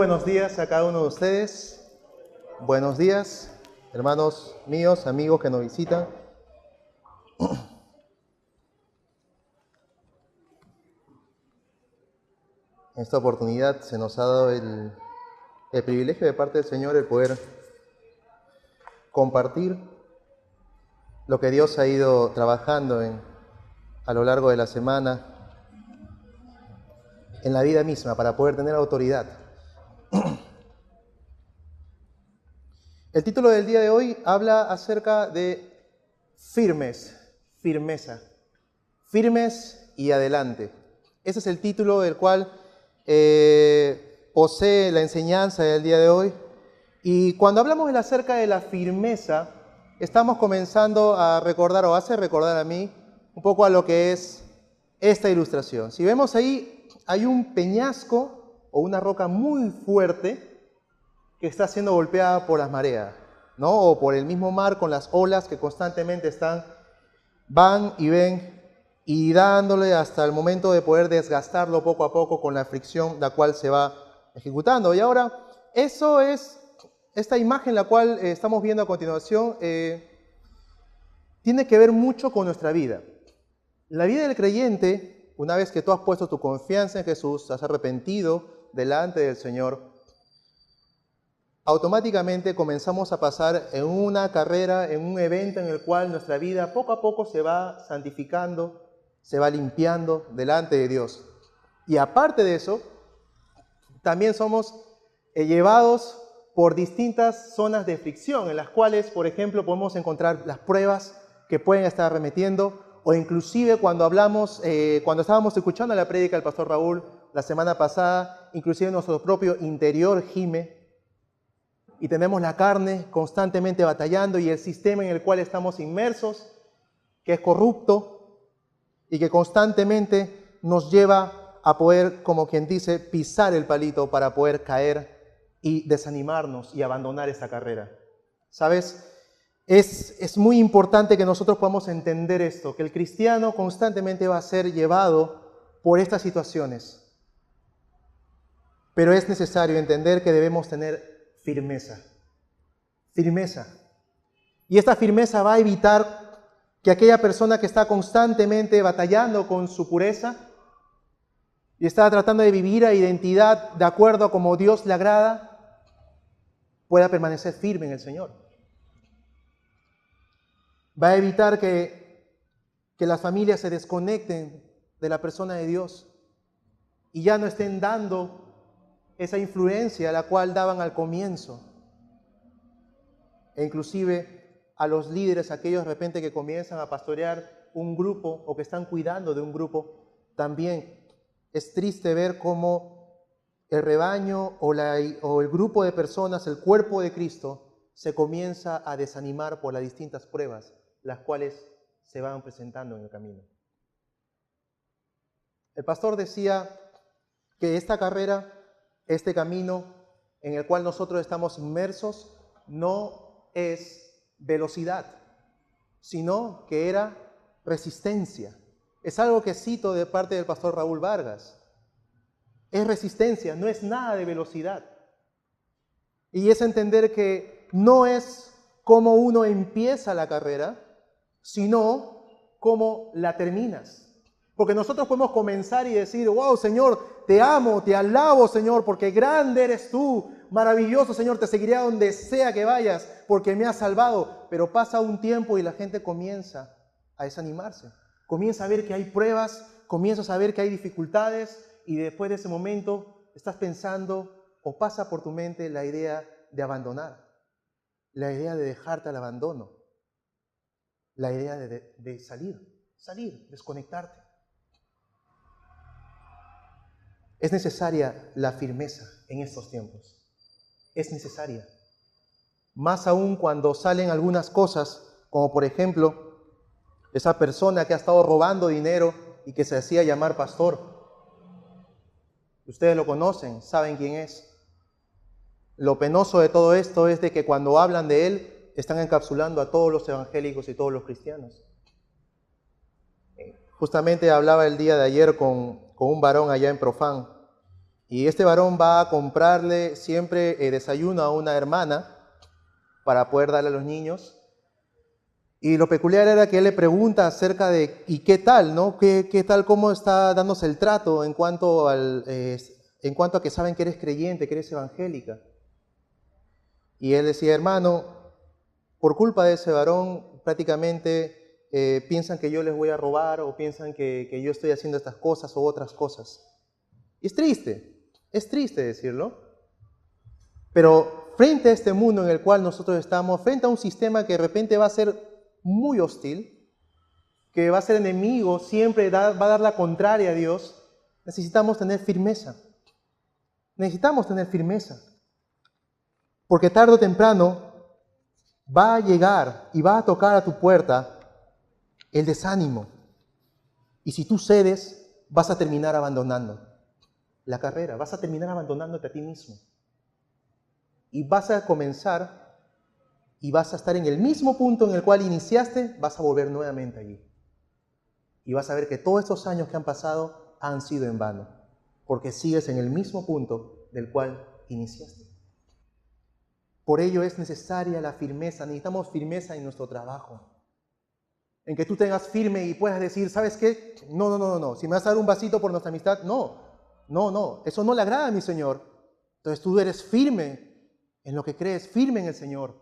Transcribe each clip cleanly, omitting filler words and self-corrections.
buenos días a cada uno de ustedes. Buenos días, hermanos míos, amigos que nos visitan. En esta oportunidad se nos ha dado el privilegio de parte del Señor el poder compartir lo que Dios ha ido trabajando a lo largo de la semana en la vida misma para poder tener autoridad. El título del día de hoy habla acerca de firmeza, firmes y adelante. Ese es el título del cual posee la enseñanza del día de hoy. Y cuando hablamos acerca de la firmeza, estamos comenzando a recordar, o hace recordar a mí, un poco a lo que es esta ilustración. Si vemos ahí, hay un peñasco o una roca muy fuerte que está siendo golpeada por las mareas, ¿no? O por el mismo mar con las olas que constantemente van y ven y dándole hasta el momento de poder desgastarlo poco a poco con la fricción la cual se va ejecutando. Y ahora, eso es, esta imagen la cual estamos viendo a continuación, tiene que ver mucho con nuestra vida. La vida del creyente, una vez que tú has puesto tu confianza en Jesús, has arrepentido delante del Señor, automáticamente comenzamos a pasar en una carrera, en un evento en el cual nuestra vida poco a poco se va santificando, se va limpiando delante de Dios. Y aparte de eso, también somos llevados por distintas zonas de fricción, en las cuales, por ejemplo, podemos encontrar las pruebas que pueden estar arremetiendo, o inclusive cuando estábamos escuchando la prédica del pastor Raúl la semana pasada, inclusive nuestro propio interior gime, y tenemos la carne constantemente batallando y el sistema en el cual estamos inmersos, que es corrupto y que constantemente nos lleva a poder, como quien dice, pisar el palito para poder caer y desanimarnos y abandonar esa carrera. ¿Sabes? Es muy importante que nosotros podamos entender esto, que el cristiano constantemente va a ser llevado por estas situaciones. Pero es necesario entender que debemos tener firmeza. Y esta firmeza va a evitar que aquella persona que está constantemente batallando con su pureza y está tratando de vivir a identidad de acuerdo a como Dios le agrada, pueda permanecer firme en el Señor. Va a evitar que las familias se desconecten de la persona de Dios y ya no estén dando esa influencia a la cual daban al comienzo. E inclusive a los líderes, aquellos de repente que comienzan a pastorear un grupo o que están cuidando de un grupo, también es triste ver cómo el rebaño o el grupo de personas, el cuerpo de Cristo, se comienza a desanimar por las distintas pruebas, las cuales se van presentando en el camino. El pastor decía que esta carrera, este camino en el cual nosotros estamos inmersos, no es velocidad, sino que era resistencia. Es algo que cito de parte del pastor Raúl Vargas. Es resistencia, no es nada de velocidad. Y es entender que no es cómo uno empieza la carrera, sino cómo la terminas. Porque nosotros podemos comenzar y decir, wow, Señor, te amo, te alabo, Señor, porque grande eres tú, maravilloso, Señor, te seguiré a donde sea que vayas, porque me has salvado. Pero pasa un tiempo y la gente comienza a desanimarse. Comienza a ver que hay pruebas, comienzas a ver que hay dificultades, y después de ese momento estás pensando o pasa por tu mente la idea de abandonar, la idea de dejarte al abandono, la idea de salir, desconectarte. Es necesaria la firmeza en estos tiempos. Es necesaria. Más aún cuando salen algunas cosas, como por ejemplo, esa persona que ha estado robando dinero y que se hacía llamar pastor. Ustedes lo conocen, saben quién es. Lo penoso de todo esto es de que cuando hablan de él, están encapsulando a todos los evangélicos y todos los cristianos. Justamente hablaba el día de ayer con un varón allá en Profan Y este varón va a comprarle siempre desayuno a una hermana para poder darle a los niños. Y lo peculiar era que él le pregunta acerca de, ¿y qué tal, no? ¿Qué tal, cómo está dándose el trato en cuanto a que saben que eres creyente, que eres evangélica? Y él decía, hermano, por culpa de ese varón, prácticamente piensan que yo les voy a robar o piensan que yo estoy haciendo estas cosas o otras cosas. Y es triste decirlo, pero frente a este mundo en el cual nosotros estamos, frente a un sistema que de repente va a ser muy hostil, que va a ser enemigo, siempre va a dar la contraria a Dios, necesitamos tener firmeza. Necesitamos tener firmeza. Porque tarde o temprano va a llegar y va a tocar a tu puerta el desánimo. Y si tú cedes, vas a terminar abandonando la carrera, vas a terminar abandonándote a ti mismo. Y vas a comenzar y vas a estar en el mismo punto en el cual iniciaste, vas a volver nuevamente allí. Y vas a ver que todos estos años que han pasado han sido en vano, porque sigues en el mismo punto del cual iniciaste. Por ello es necesaria la firmeza, necesitamos firmeza en nuestro trabajo. En que tú tengas firme y puedas decir, ¿sabes qué? No, si me vas a dar un vasito por nuestra amistad, no, eso no le agrada a mi Señor. Entonces tú eres firme en lo que crees, firme en el Señor.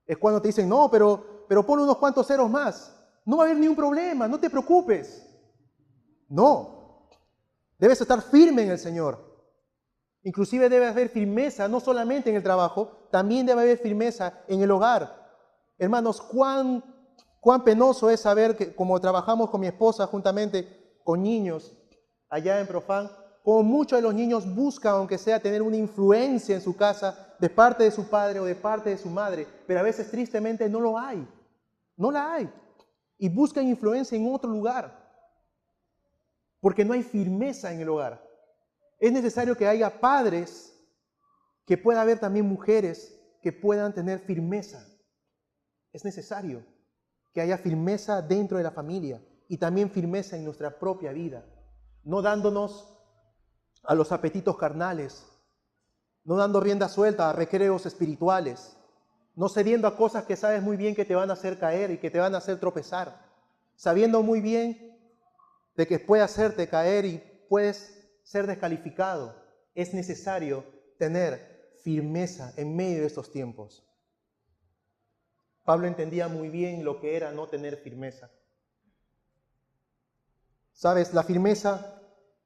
Es cuando te dicen, no, pero pon unos cuantos ceros más. No va a haber ni un problema, no te preocupes. No, debes estar firme en el Señor. Inclusive debe haber firmeza, no solamente en el trabajo, también debe haber firmeza en el hogar. Hermanos, cuán penoso es saber que como trabajamos con mi esposa juntamente con niños allá en Profan, como muchos de los niños buscan, aunque sea tener una influencia en su casa de parte de su padre o de parte de su madre, pero a veces tristemente no lo hay, no la hay. Y buscan influencia en otro lugar, porque no hay firmeza en el hogar. Es necesario que haya padres, que pueda haber también mujeres que puedan tener firmeza. Es necesario que haya firmeza dentro de la familia y también firmeza en nuestra propia vida, no dándonos a los apetitos carnales, no dando rienda suelta a recreos espirituales, no cediendo a cosas que sabes muy bien que te van a hacer caer y que te van a hacer tropezar, sabiendo muy bien de que puede hacerte caer y puedes ser descalificado. Es necesario tener firmeza en medio de estos tiempos. Pablo entendía muy bien lo que era no tener firmeza. ¿Sabes? La firmeza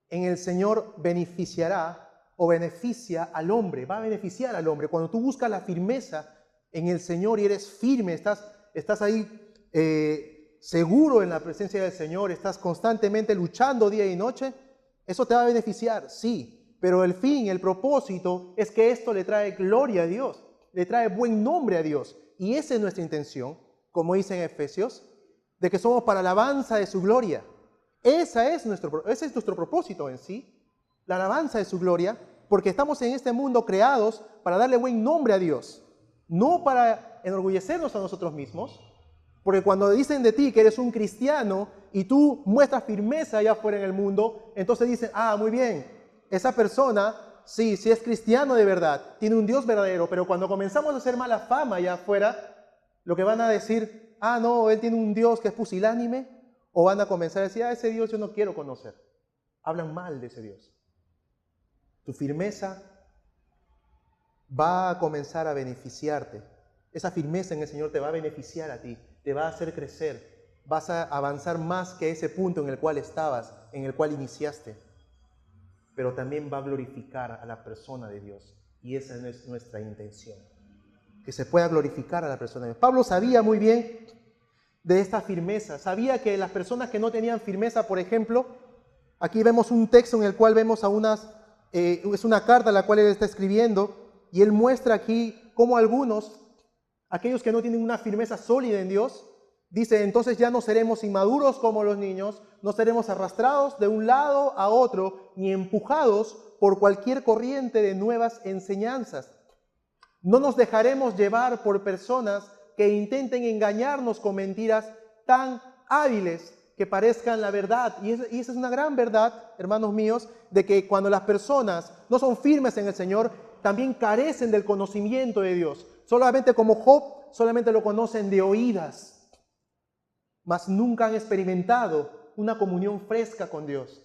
en el Señor beneficiará o beneficia al hombre, va a beneficiar al hombre. Cuando tú buscas la firmeza en el Señor y eres firme, estás ahí seguro en la presencia del Señor, estás constantemente luchando día y noche, eso te va a beneficiar, sí, pero el fin, el propósito es que esto le trae gloria a Dios, le trae buen nombre a Dios. Y esa es nuestra intención, como dice en Efesios, de que somos para la alabanza de su gloria. Ese es nuestro propósito en sí, la alabanza de su gloria, porque estamos en este mundo creados para darle buen nombre a Dios, no para enorgullecernos a nosotros mismos, porque cuando dicen de ti que eres un cristiano y tú muestras firmeza allá afuera en el mundo, entonces dicen, muy bien, esa persona, sí es cristiano de verdad, tiene un Dios verdadero, pero cuando comenzamos a hacer mala fama allá afuera, lo que van a decir, no, él tiene un Dios que es pusilánime, o van a comenzar a decir, ese Dios yo no quiero conocer. Hablan mal de ese Dios. Tu firmeza va a comenzar a beneficiarte. Esa firmeza en el Señor te va a beneficiar a ti, te va a hacer crecer, vas a avanzar más que ese punto en el cual estabas, en el cual iniciaste, pero también va a glorificar a la persona de Dios, y esa es nuestra intención, que se pueda glorificar a la persona de Dios. Pablo sabía muy bien de esta firmeza, sabía que las personas que no tenían firmeza, por ejemplo, aquí vemos un texto en el cual vemos es una carta a la cual él está escribiendo, y él muestra aquí cómo aquellos que no tienen una firmeza sólida en Dios, dice, entonces ya no seremos inmaduros como los niños, no seremos arrastrados de un lado a otro, ni empujados por cualquier corriente de nuevas enseñanzas. No nos dejaremos llevar por personas que intenten engañarnos con mentiras tan hábiles que parezcan la verdad. Y esa es una gran verdad, hermanos míos, de que cuando las personas no son firmes en el Señor, también carecen del conocimiento de Dios. Solamente como Job, solamente lo conocen de oídas, mas nunca han experimentado una comunión fresca con Dios.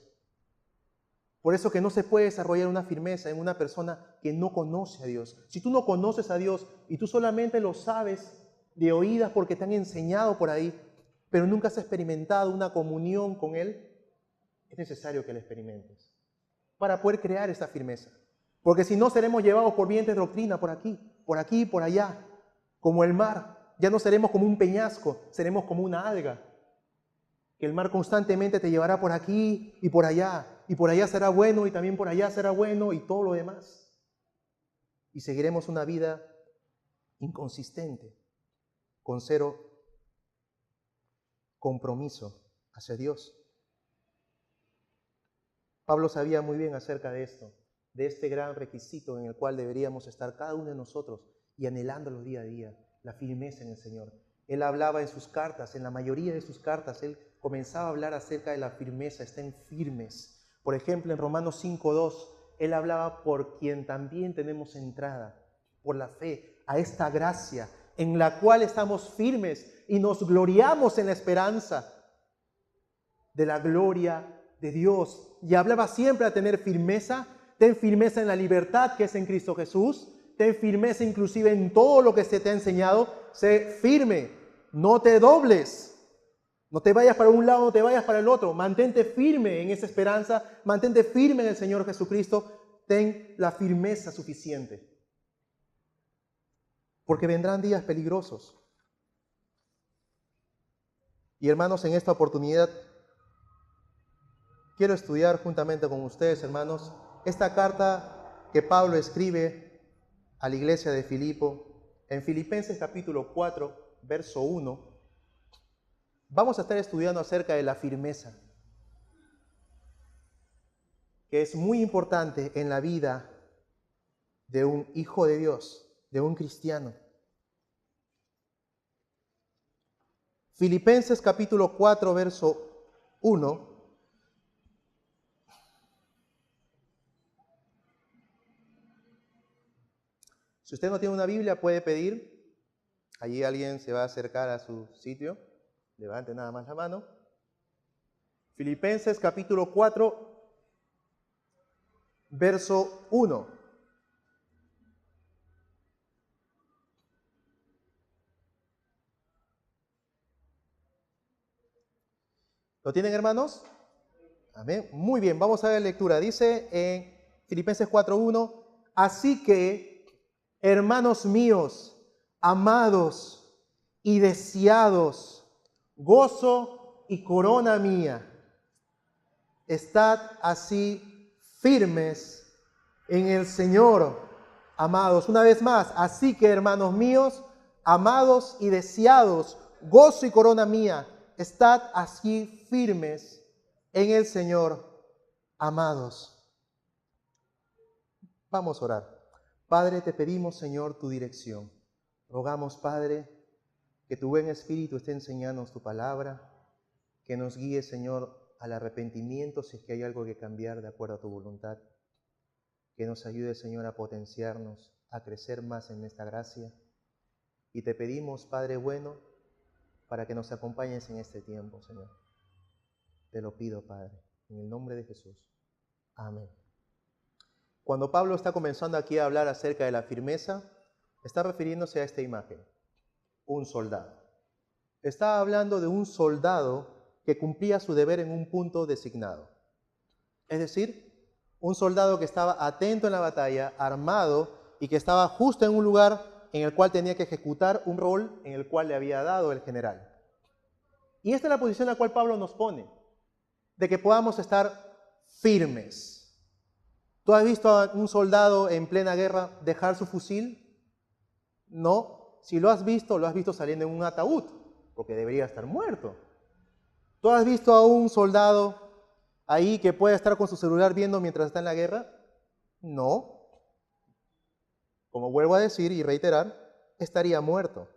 Por eso que no se puede desarrollar una firmeza en una persona que no conoce a Dios. Si tú no conoces a Dios y tú solamente lo sabes de oídas porque te han enseñado por ahí, pero nunca has experimentado una comunión con Él, es necesario que la experimentes para poder crear esta firmeza. Porque si no, seremos llevados por vientres de doctrina por aquí, por allá, como el mar. Ya no seremos como un peñasco, seremos como una alga. Que el mar constantemente te llevará por aquí y por allá será bueno y también por allá será bueno y todo lo demás. Y seguiremos una vida inconsistente, con cero compromiso hacia Dios. Pablo sabía muy bien acerca de esto, de este gran requisito en el cual deberíamos estar cada uno de nosotros y anhelándolo día a día, la firmeza en el Señor. Él hablaba en sus cartas, en la mayoría de sus cartas, él comenzaba a hablar acerca de la firmeza, estén firmes. Por ejemplo, en Romanos 5:2, él hablaba por quien también tenemos entrada, por la fe, a esta gracia en la cual estamos firmes y nos gloriamos en la esperanza de la gloria de Dios. Y hablaba siempre a tener firmeza. Ten firmeza en la libertad que es en Cristo Jesús. Ten firmeza inclusive en todo lo que se te ha enseñado. Sé firme, no te dobles. No te vayas para un lado, no te vayas para el otro. Mantente firme en esa esperanza. Mantente firme en el Señor Jesucristo. Ten la firmeza suficiente. Porque vendrán días peligrosos. Y hermanos, en esta oportunidad quiero estudiar juntamente con ustedes, hermanos, esta carta que Pablo escribe a la iglesia de Filipo, en Filipenses capítulo 4, verso 1. Vamos a estar estudiando acerca de la firmeza, que es muy importante en la vida de un hijo de Dios, de un cristiano. Filipenses capítulo 4, verso 1. Si usted no tiene una Biblia, puede pedir. Allí alguien se va a acercar a su sitio. Levante nada más la mano. Filipenses capítulo 4, verso 1. ¿Lo tienen, hermanos? Amén. Muy bien, vamos a ver la lectura. Dice en Filipenses 4:1, así que, hermanos míos, amados y deseados, gozo y corona mía, estad así firmes en el Señor, amados. Una vez más, así que, hermanos míos, amados y deseados, gozo y corona mía, estad así firmes en el Señor, amados. Vamos a orar. Padre, te pedimos, Señor, tu dirección. Rogamos, Padre, que tu buen Espíritu esté enseñándonos tu palabra, que nos guíe, Señor, al arrepentimiento si es que hay algo que cambiar de acuerdo a tu voluntad. Que nos ayude, Señor, a potenciarnos, a crecer más en esta gracia. Y te pedimos, Padre bueno, para que nos acompañes en este tiempo, Señor. Te lo pido, Padre, en el nombre de Jesús. Amén. Cuando Pablo está comenzando aquí a hablar acerca de la firmeza, está refiriéndose a esta imagen, un soldado. Está hablando de un soldado que cumplía su deber en un punto designado. Es decir, un soldado que estaba atento en la batalla, armado, y que estaba justo en un lugar en el cual tenía que ejecutar un rol en el cual le había dado el general. Y esta es la posición a la cual Pablo nos pone, de que podamos estar firmes. ¿Tú has visto a un soldado en plena guerra dejar su fusil? No. Si lo has visto saliendo en un ataúd, porque debería estar muerto. ¿Tú has visto a un soldado ahí que puede estar con su celular viendo mientras está en la guerra? No. Como vuelvo a decir y reiterar, estaría muerto.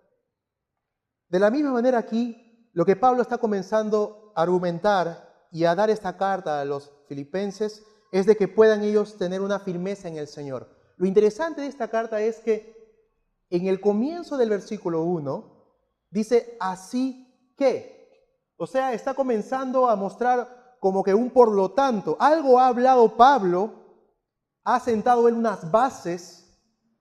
De la misma manera aquí, lo que Pablo está comenzando argumentar y a dar esta carta a los filipenses es de que puedan ellos tener una firmeza en el Señor. Lo interesante de esta carta es que en el comienzo del versículo 1 dice, así que. O sea, está comenzando a mostrar como que un por lo tanto. Algo ha hablado Pablo, ha sentado él unas bases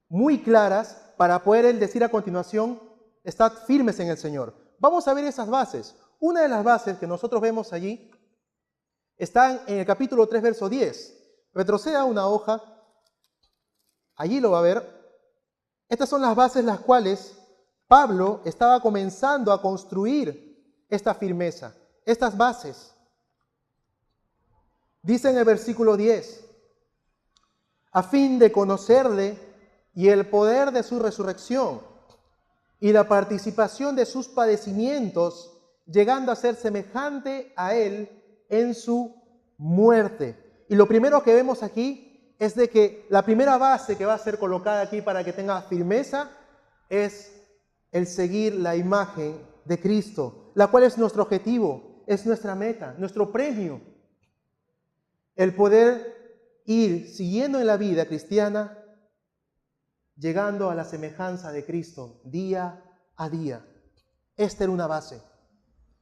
muy claras para poder él decir a continuación, estad firmes en el Señor. Vamos a ver esas bases. Una de las bases que nosotros vemos allí están en el capítulo 3, verso 10. Retroceda una hoja, allí lo va a ver. Estas son las bases las cuales Pablo estaba comenzando a construir esta firmeza, estas bases. Dice en el versículo 10, a fin de conocerle y el poder de su resurrección y la participación de sus padecimientos, llegando a ser semejante a él en su muerte. Y lo primero que vemos aquí es de que la primera base que va a ser colocada aquí para que tenga firmeza es el seguir la imagen de Cristo, la cual es nuestro objetivo, es nuestra meta, nuestro premio. El poder ir siguiendo en la vida cristiana, llegando a la semejanza de Cristo día a día. Esta era una base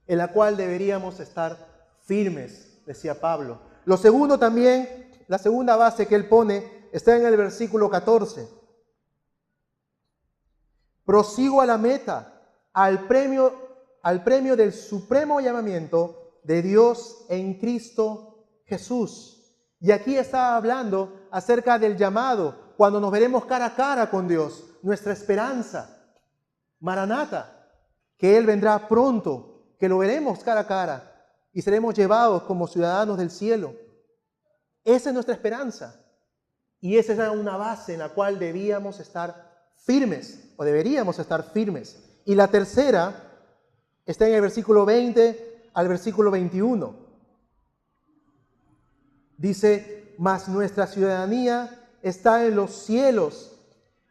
en la cual deberíamos estar firmes, decía Pablo. Lo segundo también, la segunda base que él pone, está en el versículo 14. Prosigo a la meta, al premio del supremo llamamiento de Dios en Cristo Jesús. Y aquí está hablando acerca del llamado, cuando nos veremos cara a cara con Dios, nuestra esperanza, Maranata, que Él vendrá pronto, que lo veremos cara a cara y seremos llevados como ciudadanos del cielo. Esa es nuestra esperanza. Y esa es una base en la cual debíamos estar firmes, o deberíamos estar firmes. Y la tercera está en el versículo 20 al versículo 21. Dice, mas nuestra ciudadanía está en los cielos,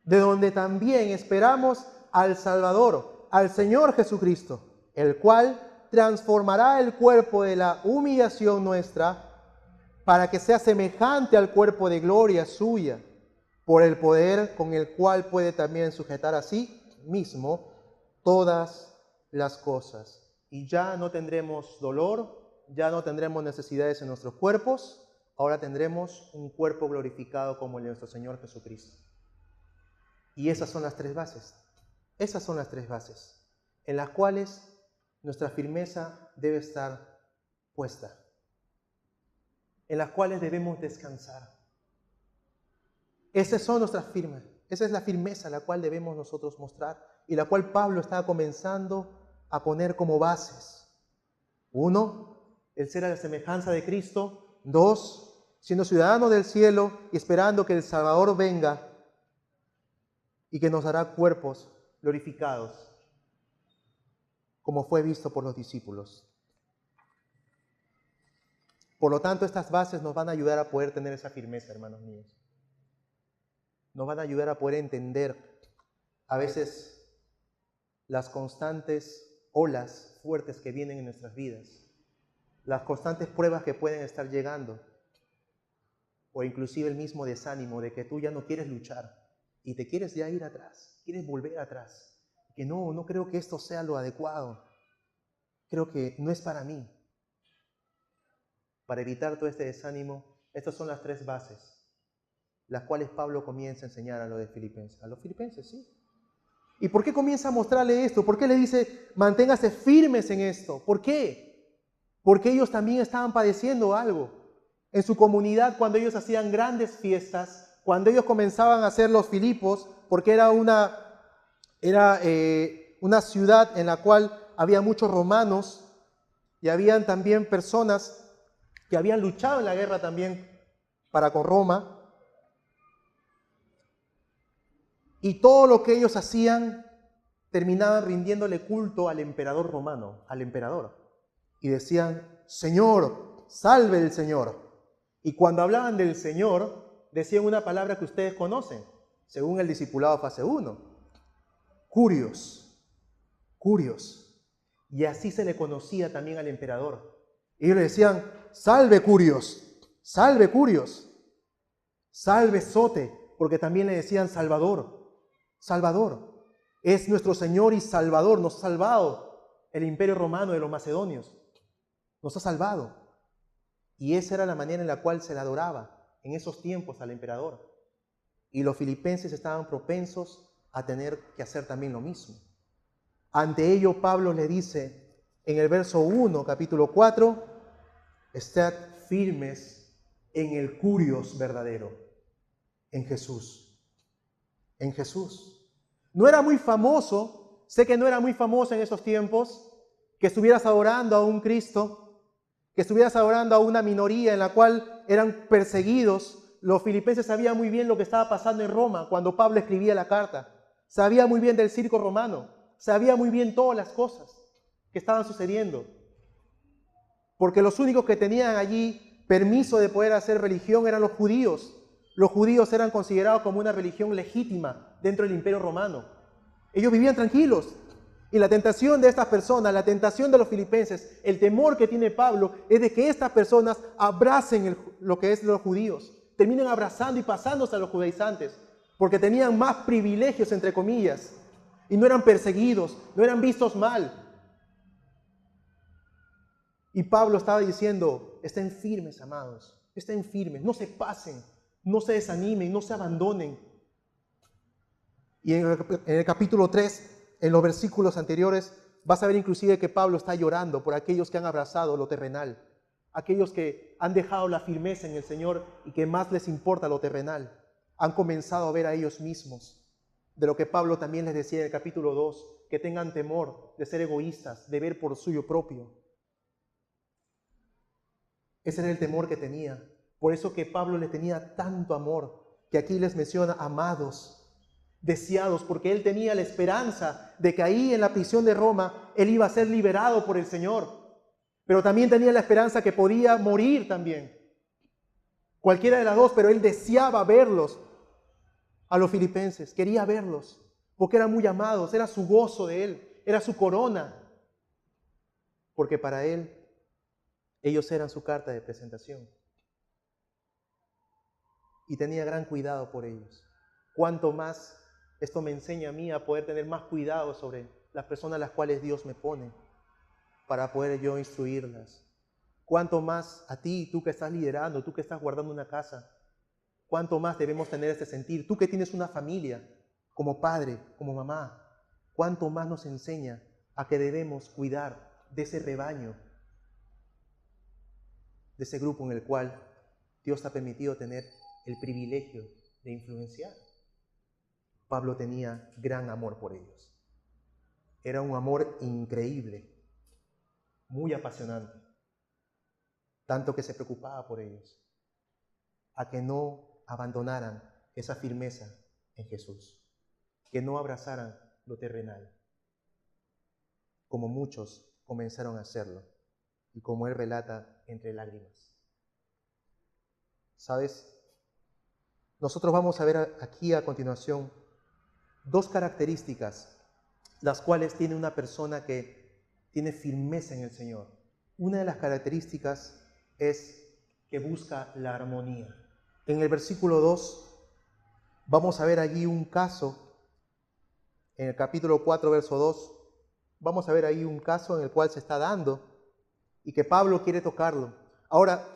de donde también esperamos al Salvador, al Señor Jesucristo, el cual transformará el cuerpo de la humillación nuestra para que sea semejante al cuerpo de gloria suya, por el poder con el cual puede también sujetar a sí mismo todas las cosas. Y ya no tendremos dolor, ya no tendremos necesidades en nuestros cuerpos, ahora tendremos un cuerpo glorificado como el de nuestro Señor Jesucristo. Y esas son las tres bases. Esas son las tres bases en las cuales nuestra firmeza debe estar puesta, en las cuales debemos descansar. Esas son nuestras firmes. Esa es la firmeza la cual debemos nosotros mostrar y la cual Pablo está comenzando a poner como bases. 1, el ser a la semejanza de Cristo. 2, siendo ciudadano del cielo y esperando que el Salvador venga y que nos dará cuerpos glorificados, como fue visto por los discípulos. Por lo tanto, estas bases nos van a ayudar a poder tener esa firmeza, hermanos míos. Nos van a ayudar a poder entender a veces las constantes olas fuertes que vienen en nuestras vidas, las constantes pruebas que pueden estar llegando, o inclusive el mismo desánimo de que tú ya no quieres luchar y te quieres ya ir atrás, quieres volver atrás, que no creo que esto sea lo adecuado, creo que no es para mí. Para evitar todo este desánimo, estas son las tres bases, las cuales Pablo comienza a enseñar a los filipenses. A los filipenses, sí. ¿Y por qué comienza a mostrarle esto? ¿Por qué le dice, manténgase firmes en esto? ¿Por qué? Porque ellos también estaban padeciendo algo. En su comunidad, cuando ellos hacían grandes fiestas, cuando ellos comenzaban a hacer los Filipos, porque era una ciudad en la cual había muchos romanos y habían también personas que habían luchado en la guerra también para con Roma. Y todo lo que ellos hacían terminaban rindiéndole culto al emperador romano, al emperador. Y decían, Señor, salve el Señor. Y cuando hablaban del Señor, decían una palabra que ustedes conocen, según el discipulado fase 1. Curios. Curios. Y así se le conocía también al emperador. Ellos le decían, salve Curios, salve Curios, salve Zote, porque también le decían Salvador, Salvador. Es nuestro Señor y Salvador, nos ha salvado el imperio romano de los macedonios, nos ha salvado. Y esa era la manera en la cual se le adoraba en esos tiempos al emperador. Y los filipenses estaban propensos a tener que hacer también lo mismo. Ante ello, Pablo le dice en el verso 1, capítulo 4, estad firmes en el Curios verdadero, en Jesús. En Jesús. No era muy famoso, sé que no era muy famoso en esos tiempos, que estuvieras adorando a un Cristo, que estuvieras adorando a una minoría en la cual eran perseguidos. Los filipenses sabían muy bien lo que estaba pasando en Roma cuando Pablo escribía la carta. Sabía muy bien del circo romano. Sabía muy bien todas las cosas que estaban sucediendo. Porque los únicos que tenían allí permiso de poder hacer religión eran los judíos. Los judíos eran considerados como una religión legítima dentro del imperio romano. Ellos vivían tranquilos. Y la tentación de estas personas, la tentación de los filipenses, el temor que tiene Pablo es de que estas personas abracen lo que es los judíos. Terminen abrazando y pasándose a los judaizantes, porque tenían más privilegios, entre comillas, y no eran perseguidos, no eran vistos mal. Y Pablo estaba diciendo, estén firmes, amados, estén firmes, no se pasen, no se desanimen, no se abandonen. Y en el capítulo 3, en los versículos anteriores, vas a ver inclusive que Pablo está llorando por aquellos que han abrazado lo terrenal, aquellos que han dejado la firmeza en el Señor y que más les importa lo terrenal. Han comenzado a ver a ellos mismos. De lo que Pablo también les decía en el capítulo 2, que tengan temor de ser egoístas, de ver por suyo propio. Ese era el temor que tenía. Por eso que Pablo le tenía tanto amor, que aquí les menciona amados, deseados, porque él tenía la esperanza de que ahí en la prisión de Roma, él iba a ser liberado por el Señor. Pero también tenía la esperanza que podía morir también. Cualquiera de las dos, pero él deseaba verlos. A los filipenses, quería verlos, porque eran muy amados, era su gozo de él, era su corona, porque para él, ellos eran su carta de presentación. Y tenía gran cuidado por ellos. Cuanto más esto me enseña a mí a poder tener más cuidado sobre las personas a las cuales Dios me pone, para poder yo instruirlas. Cuanto más a ti, tú que estás liderando, tú que estás guardando una casa, cuánto más debemos tener este sentir. Tú que tienes una familia, como padre, como mamá, cuánto más nos enseña a que debemos cuidar de ese rebaño, de ese grupo en el cual Dios ha permitido tener el privilegio de influenciar. Pablo tenía gran amor por ellos. Era un amor increíble, muy apasionante, tanto que se preocupaba por ellos, a que no abandonaran esa firmeza en Jesús, que no abrazaran lo terrenal, como muchos comenzaron a hacerlo, y como él relata entre lágrimas. ¿Sabes? Nosotros vamos a ver aquí a continuación dos características, las cuales tiene una persona que tiene firmeza en el Señor. Una de las características es que busca la armonía. En el versículo 2 vamos a ver allí un caso, en el capítulo 4, verso 2, vamos a ver ahí un caso en el cual se está dando y que Pablo quiere tocarlo. Ahora,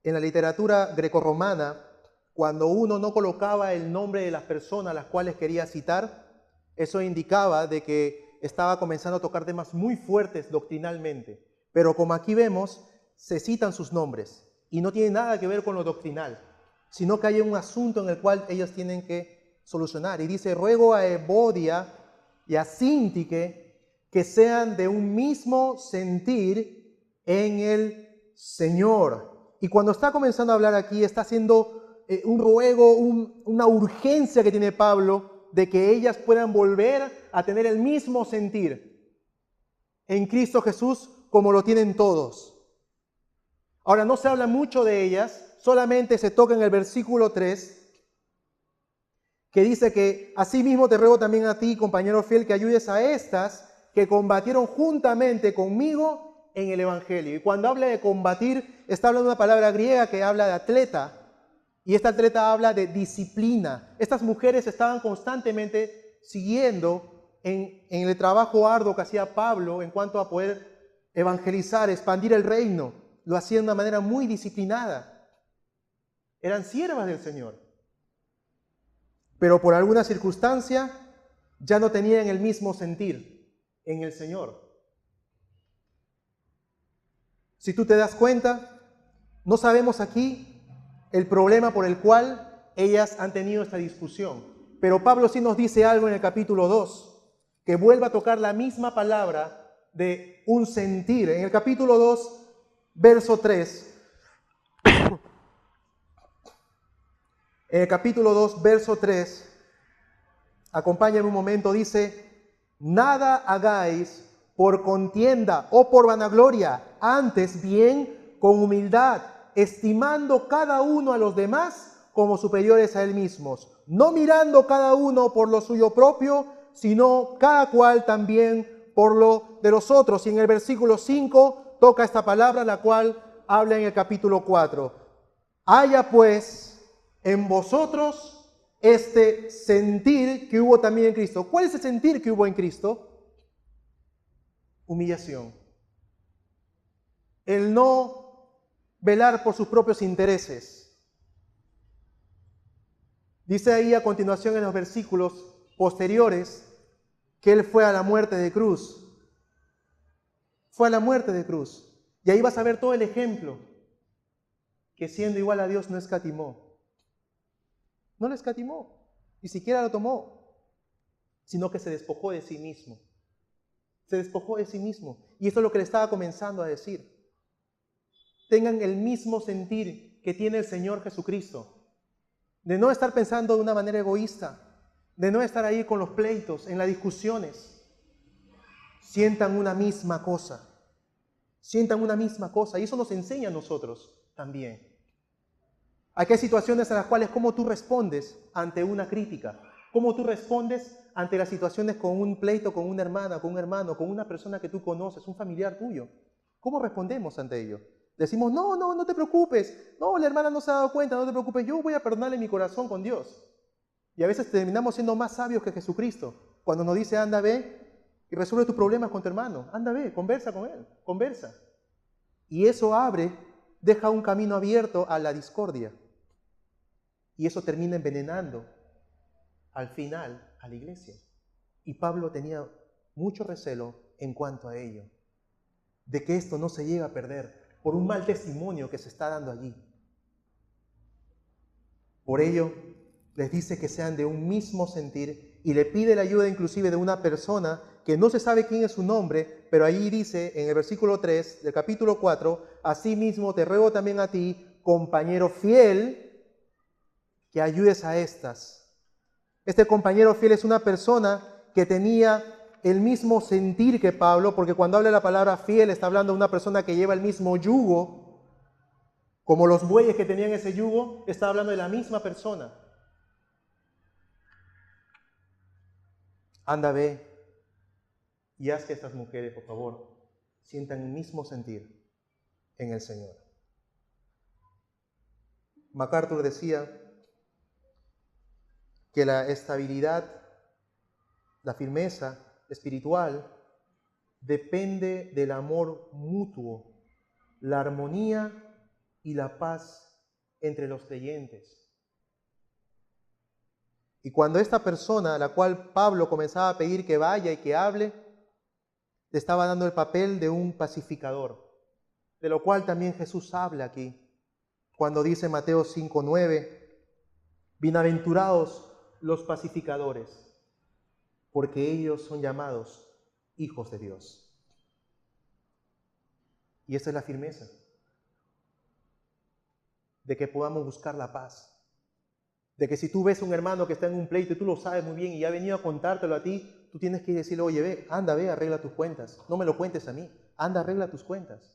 en la literatura grecorromana, cuando uno no colocaba el nombre de las personas a las cuales quería citar, eso indicaba de que estaba comenzando a tocar temas muy fuertes doctrinalmente. Pero como aquí vemos, se citan sus nombres y no tiene nada que ver con lo doctrinal, sino que hay un asunto en el cual ellos tienen que solucionar. Y dice, ruego a Evodia y a Síntique que sean de un mismo sentir en el Señor. Y cuando está comenzando a hablar aquí, está haciendo un ruego, una urgencia que tiene Pablo de que ellas puedan volver a tener el mismo sentir en Cristo Jesús como lo tienen todos. Ahora, no se habla mucho de ellas, solamente se toca en el versículo 3, que dice que asimismo te ruego también a ti, compañero fiel, que ayudes a estas que combatieron juntamente conmigo en el Evangelio. Y cuando habla de combatir, está hablando de una palabra griega que habla de atleta. Y esta atleta habla de disciplina. Estas mujeres estaban constantemente siguiendo en el trabajo arduo que hacía Pablo en cuanto a poder evangelizar, expandir el reino. Lo hacían de una manera muy disciplinada. Eran siervas del Señor. Pero por alguna circunstancia ya no tenían el mismo sentir en el Señor. Si tú te das cuenta, no sabemos aquí el problema por el cual ellas han tenido esta discusión. Pero Pablo sí nos dice algo en el capítulo 2, que vuelve a tocar la misma palabra de un sentir. En el capítulo 2, verso 3. En el capítulo 2, verso 3, acompáñame un momento, dice: nada hagáis por contienda o por vanagloria, antes bien con humildad, estimando cada uno a los demás como superiores a él mismos, no mirando cada uno por lo suyo propio, sino cada cual también por lo de los otros. Y en el versículo 5 toca esta palabra, la cual habla en el capítulo 4. Haya pues en vosotros este sentir que hubo también en Cristo. ¿Cuál es el sentir que hubo en Cristo? Humillación. El no velar por sus propios intereses. Dice ahí a continuación en los versículos posteriores que Él fue a la muerte de cruz. Fue a la muerte de cruz. Y ahí vas a ver todo el ejemplo, que siendo igual a Dios no escatimó. No lo escatimó, ni siquiera lo tomó, sino que se despojó de sí mismo. Se despojó de sí mismo. Y esto es lo que le estaba comenzando a decir. Tengan el mismo sentir que tiene el Señor Jesucristo, de no estar pensando de una manera egoísta, de no estar ahí con los pleitos, en las discusiones. Sientan una misma cosa, sientan una misma cosa, y eso nos enseña a nosotros también. Aquí hay situaciones en las cuales cómo tú respondes ante una crítica, cómo tú respondes ante las situaciones con un pleito, con una hermana, con un hermano, con una persona que tú conoces, un familiar tuyo. ¿Cómo respondemos ante ello? Decimos: no te preocupes, no, la hermana no se ha dado cuenta, no te preocupes, yo voy a perdonarle mi corazón con Dios. Y a veces terminamos siendo más sabios que Jesucristo, cuando nos dice: anda, ve y resuelve tus problemas con tu hermano, anda, ve, conversa con él, conversa. Y eso deja un camino abierto a la discordia. Y eso termina envenenando al final a la iglesia. Y Pablo tenía mucho recelo en cuanto a ello, de que esto no se llegue a perder por un mal testimonio que se está dando allí. Por ello, les dice que sean de un mismo sentir y le pide la ayuda inclusive de una persona que no se sabe quién es su nombre, pero ahí dice en el versículo 3 del capítulo 4, asimismo te ruego también a ti, compañero fiel, que ayudes a estas. Este compañero fiel es una persona que tenía el mismo sentir que Pablo, porque cuando habla la palabra fiel está hablando de una persona que lleva el mismo yugo, como los bueyes que tenían ese yugo, está hablando de la misma persona. Anda, ve y haz que estas mujeres, por favor, sientan el mismo sentir en el Señor. MacArthur decía que la estabilidad, la firmeza espiritual depende del amor mutuo, la armonía y la paz entre los creyentes. Y cuando esta persona, a la cual Pablo comenzaba a pedir que vaya y que hable, le estaba dando el papel de un pacificador, de lo cual también Jesús habla aquí, cuando dice en Mateo 5:9, bienaventurados los pacificadores, porque ellos son llamados hijos de Dios. Y esa es la firmeza, de que podamos buscar la paz. De que si tú ves a un hermano que está en un pleito y tú lo sabes muy bien y ha venido a contártelo a ti, tú tienes que decirle: oye, ve, anda, ve, arregla tus cuentas. No me lo cuentes a mí. Anda, arregla tus cuentas.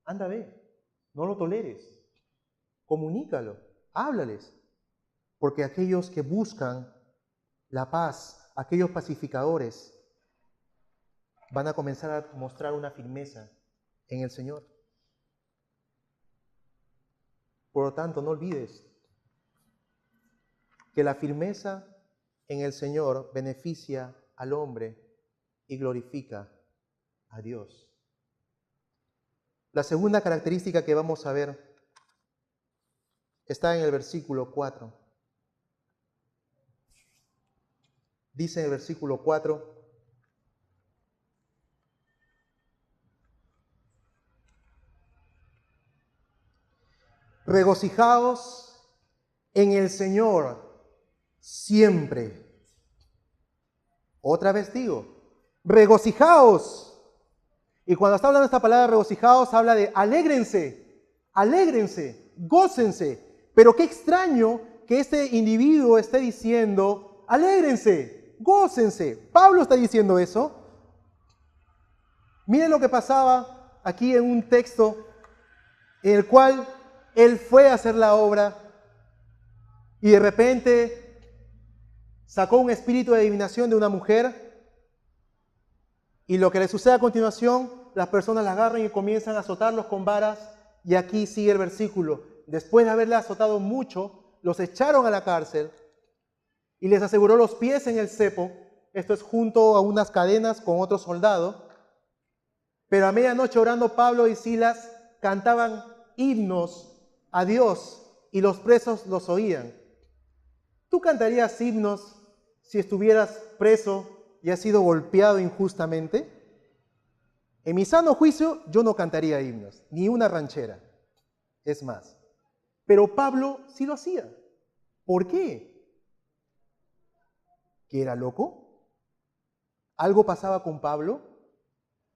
Anda, ve. No lo toleres. Comunícalo. Háblales. Porque aquellos que buscan la paz, aquellos pacificadores, van a comenzar a mostrar una firmeza en el Señor. Por lo tanto, no olvides que la firmeza en el Señor beneficia al hombre y glorifica a Dios. La segunda característica que vamos a ver está en el versículo 4. Dice en el versículo 4: regocijaos en el Señor siempre. Otra vez digo, regocijaos. Y cuando está hablando esta palabra regocijaos, habla de alégrense, alégrense, gócense. Pero qué extraño que este individuo esté diciendo, alégrense, gócense. Pablo está diciendo eso. Miren lo que pasaba aquí en un texto en el cual él fue a hacer la obra y de repente sacó un espíritu de adivinación de una mujer. Y lo que le sucede a continuación, las personas la agarran y comienzan a azotarlos con varas. Y aquí sigue el versículo. Después de haberle azotado mucho, los echaron a la cárcel y les aseguró los pies en el cepo. Esto es junto a unas cadenas con otro soldado. Pero a medianoche, orando, Pablo y Silas cantaban himnos a Dios y los presos los oían. ¿Tú cantarías himnos si estuvieras preso y has sido golpeado injustamente? En mi sano juicio, yo no cantaría himnos, ni una ranchera. Es más. Pero Pablo sí lo hacía. ¿Por qué? ¿Que era loco? ¿Algo pasaba con Pablo?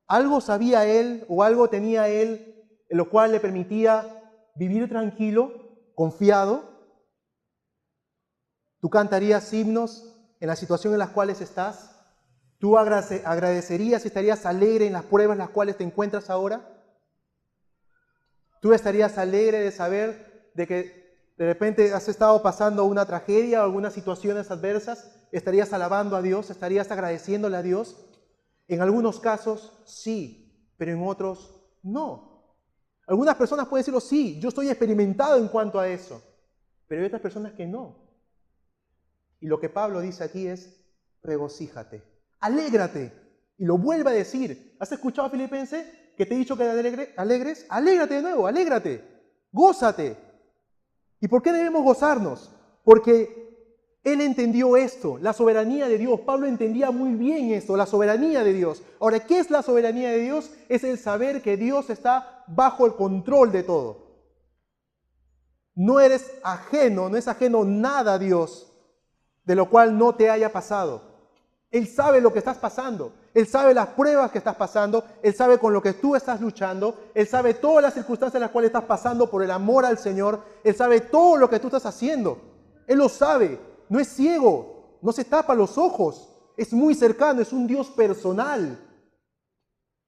¿Algo sabía él o algo tenía él en lo cual le permitía vivir tranquilo, confiado? ¿Tú cantarías himnos en la situación en las cuales estás? ¿Tú agradecerías y estarías alegre en las pruebas en las cuales te encuentras ahora? ¿Tú estarías alegre de saber de que de repente has estado pasando una tragedia o algunas situaciones adversas? ¿Estarías alabando a Dios? ¿Estarías agradeciéndole a Dios? En algunos casos sí, pero en otros no. Algunas personas pueden decirlo, sí, yo estoy experimentado en cuanto a eso, pero hay otras personas que no. Y lo que Pablo dice aquí es, regocíjate, alégrate. Y lo vuelve a decir. ¿Has escuchado a Filipenses que te he dicho que alegres? Alégrate de nuevo, alégrate, gózate. ¿Y por qué debemos gozarnos? Porque él entendió esto, la soberanía de Dios. Pablo entendía muy bien esto, la soberanía de Dios. Ahora, ¿qué es la soberanía de Dios? Es el saber que Dios está bajo el control de todo. No eres ajeno, no es ajeno nada a Dios, de lo cual no te haya pasado. Él sabe lo que estás pasando. Él sabe las pruebas que estás pasando. Él sabe con lo que tú estás luchando. Él sabe todas las circunstancias en las cuales estás pasando por el amor al Señor. Él sabe todo lo que tú estás haciendo. Él lo sabe. No es ciego. No se tapa los ojos. Es muy cercano. Es un Dios personal.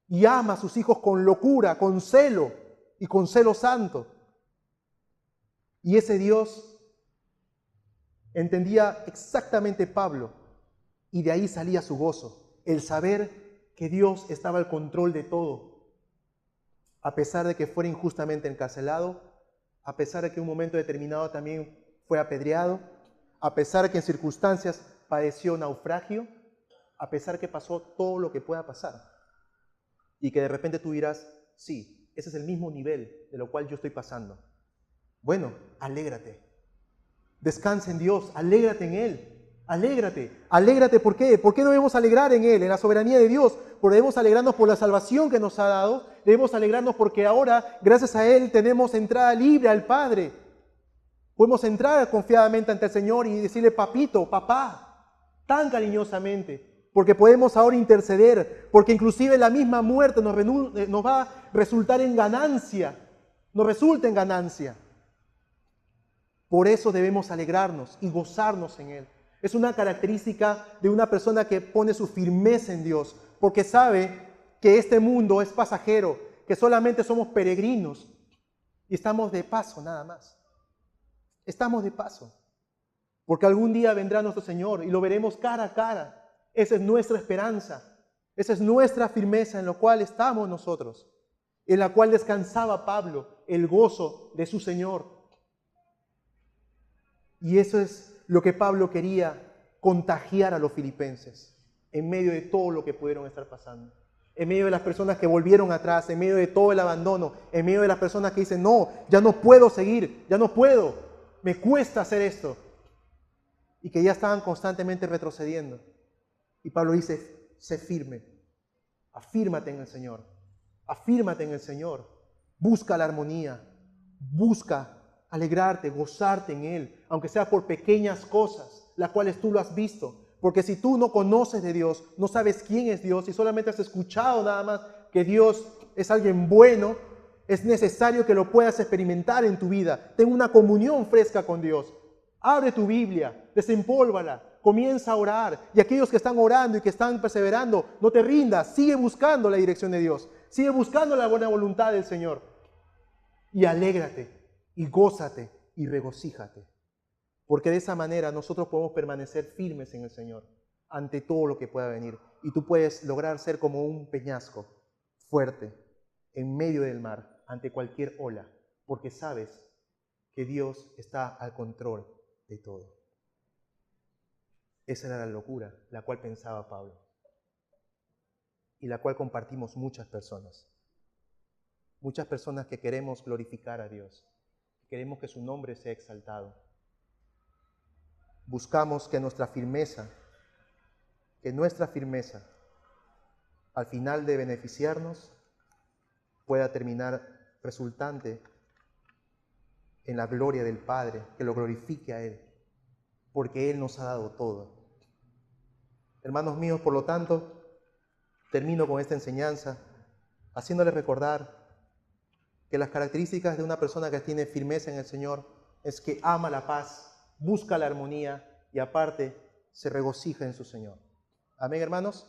Y ama a sus hijos con locura, con celo y con celo santo. Y ese Dios entendía exactamente Pablo. Y de ahí salía su gozo, el saber que Dios estaba al control de todo. A pesar de que fuera injustamente encarcelado, a pesar de que en un momento determinado también fue apedreado, a pesar de que en circunstancias padeció naufragio, a pesar de que pasó todo lo que pueda pasar. Y que de repente tú dirás, sí, ese es el mismo nivel de lo cual yo estoy pasando. Bueno, alégrate. Descansa en Dios, alégrate en Él. Alégrate, alégrate, ¿por qué? ¿Por qué no debemos alegrar en Él, en la soberanía de Dios? Porque debemos alegrarnos por la salvación que nos ha dado, debemos alegrarnos porque ahora, gracias a Él, tenemos entrada libre al Padre. Podemos entrar confiadamente ante el Señor y decirle, papito, papá, tan cariñosamente, porque podemos ahora interceder, porque inclusive la misma muerte nos va a resultar en ganancia, nos resulta en ganancia. Por eso debemos alegrarnos y gozarnos en Él. Es una característica de una persona que pone su firmeza en Dios, porque sabe que este mundo es pasajero, que solamente somos peregrinos y estamos de paso nada más. Estamos de paso, porque algún día vendrá nuestro Señor y lo veremos cara a cara. Esa es nuestra esperanza. Esa es nuestra firmeza en la cual estamos nosotros, en la cual descansaba Pablo, el gozo de su Señor. Y eso es lo que Pablo quería contagiar a los filipenses en medio de todo lo que pudieron estar pasando. En medio de las personas que volvieron atrás, en medio de todo el abandono, en medio de las personas que dicen, no, ya no puedo seguir, ya no puedo, me cuesta hacer esto. Y que ya estaban constantemente retrocediendo. Y Pablo dice, sé firme, afírmate en el Señor, afírmate en el Señor, busca la armonía, busca alegrarte, gozarte en Él, aunque sea por pequeñas cosas, las cuales tú lo has visto. Porque si tú no conoces de Dios, no sabes quién es Dios y solamente has escuchado nada más que Dios es alguien bueno, es necesario que lo puedas experimentar en tu vida. Ten una comunión fresca con Dios. Abre tu Biblia, desempólvala, comienza a orar. Y aquellos que están orando y que están perseverando, no te rindas, sigue buscando la dirección de Dios. Sigue buscando la buena voluntad del Señor. Y alégrate, y gózate, y regocíjate. Porque de esa manera nosotros podemos permanecer firmes en el Señor ante todo lo que pueda venir. Y tú puedes lograr ser como un peñasco fuerte en medio del mar ante cualquier ola, porque sabes que Dios está al control de todo. Esa era la locura, la cual pensaba Pablo y la cual compartimos muchas personas. Muchas personas que queremos glorificar a Dios, queremos que su nombre sea exaltado. Buscamos que nuestra firmeza, al final de beneficiarnos, pueda terminar resultante en la gloria del Padre, que lo glorifique a Él, porque Él nos ha dado todo. Hermanos míos, por lo tanto, termino con esta enseñanza, haciéndoles recordar que las características de una persona que tiene firmeza en el Señor es que ama la paz, busca la armonía y aparte se regocija en su Señor. Amén, hermanos.